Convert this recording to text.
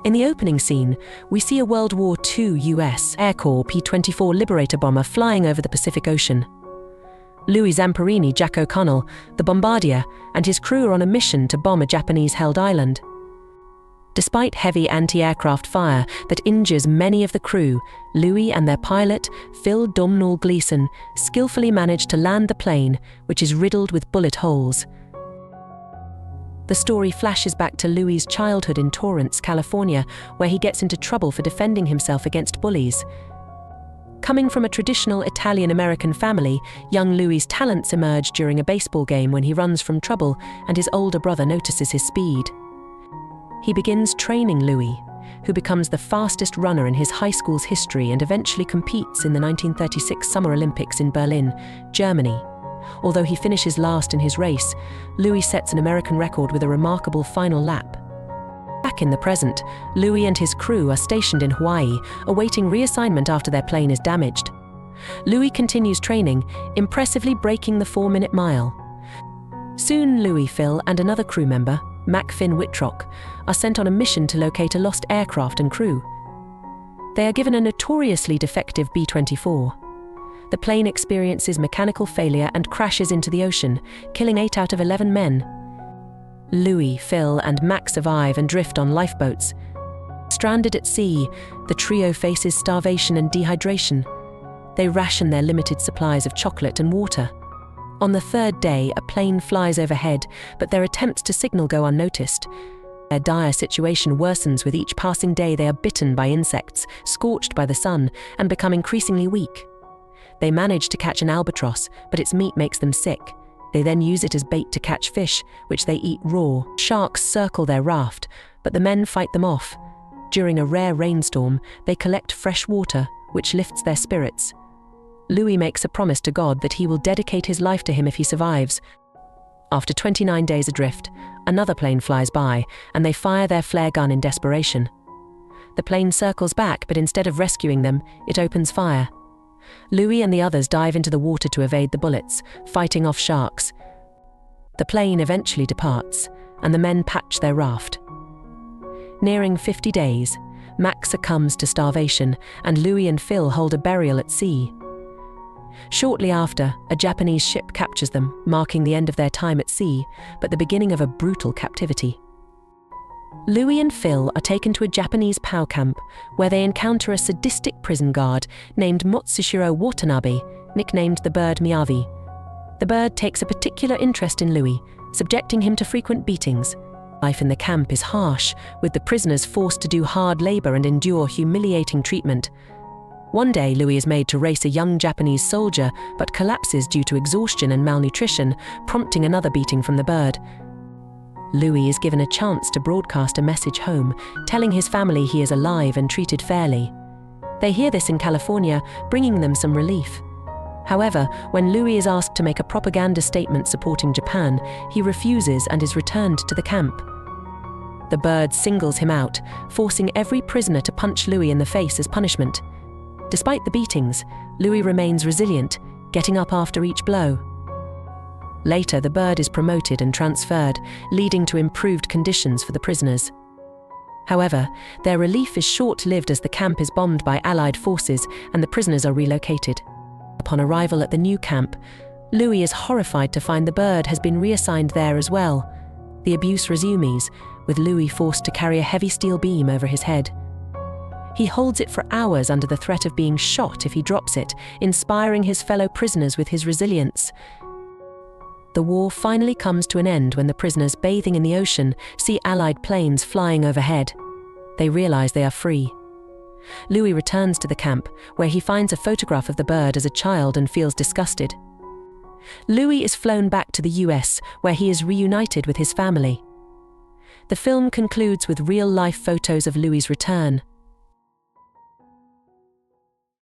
In the opening scene, we see a World War II US Air Corps P-24 Liberator bomber flying over the Pacific Ocean. Louis Zamperini, Jack O'Connell, the bombardier, and his crew are on a mission to bomb a Japanese-held island. Despite heavy anti-aircraft fire that injures many of the crew, Louis and their pilot, Phil Domhnall Gleeson, skillfully manage to land the plane, which is riddled with bullet holes. The story flashes back to Louis's childhood in Torrance, California, where he gets into trouble for defending himself against bullies. Coming from a traditional Italian-American family, young Louis's talents emerge during a baseball game when he runs from trouble and his older brother notices his speed. He begins training Louis, who becomes the fastest runner in his high school's history and eventually competes in the 1936 Summer Olympics in Berlin, Germany. Although he finishes last in his race, Louis sets an American record with a remarkable final lap. Back in the present, Louis and his crew are stationed in Hawaii, awaiting reassignment after their plane is damaged. Louis continues training, impressively breaking the 4-minute mile. Soon Louis, Phil, and another crew member, Mac Finn Whitrock, are sent on a mission to locate a lost aircraft and crew. They are given a notoriously defective B-24. The plane experiences mechanical failure and crashes into the ocean, killing 8 out of 11 men. Louis, Phil, and Mac survive and drift on lifeboats. Stranded at sea, the trio faces starvation and dehydration. They ration their limited supplies of chocolate and water. On the 3rd day, a plane flies overhead, but their attempts to signal go unnoticed. Their dire situation worsens with each passing day. They are bitten by insects, scorched by the sun, and become increasingly weak. They manage to catch an albatross, but its meat makes them sick. They then use it as bait to catch fish, which they eat raw. Sharks circle their raft, but the men fight them off. During a rare rainstorm, they collect fresh water, which lifts their spirits. Louis makes a promise to God that he will dedicate his life to him if he survives. After 29 days adrift, another plane flies by, and they fire their flare gun in desperation. The plane circles back, but instead of rescuing them, it opens fire. Louis and the others dive into the water to evade the bullets, fighting off sharks. The plane eventually departs, and the men patch their raft. Nearing 50 days, Mac succumbs to starvation, and Louis and Phil hold a burial at sea. Shortly after, a Japanese ship captures them, marking the end of their time at sea, but the beginning of a brutal captivity. Louis and Phil are taken to a Japanese POW camp, where they encounter a sadistic prison guard named Motsushiro Watanabe, nicknamed the bird Miyavi. The bird takes a particular interest in Louis, subjecting him to frequent beatings. Life in the camp is harsh, with the prisoners forced to do hard labor and endure humiliating treatment. One day, Louis is made to race a young Japanese soldier, but collapses due to exhaustion and malnutrition, prompting another beating from the bird. Louis is given a chance to broadcast a message home, telling his family he is alive and treated fairly. They hear this in California, bringing them some relief. However, when Louis is asked to make a propaganda statement supporting Japan, he refuses and is returned to the camp. The bird singles him out, forcing every prisoner to punch Louis in the face as punishment. Despite the beatings, Louis remains resilient, getting up after each blow. Later, the bird is promoted and transferred, leading to improved conditions for the prisoners. However, their relief is short-lived as the camp is bombed by Allied forces and the prisoners are relocated. Upon arrival at the new camp, Louis is horrified to find the bird has been reassigned there as well. The abuse resumes, with Louis forced to carry a heavy steel beam over his head. He holds it for hours under the threat of being shot if he drops it, inspiring his fellow prisoners with his resilience. The war finally comes to an end when the prisoners, bathing in the ocean, see Allied planes flying overhead. They realize they are free. Louis returns to the camp, where he finds a photograph of the bird as a child and feels disgusted. Louis is flown back to the US, where he is reunited with his family. The film concludes with real-life photos of Louis's return.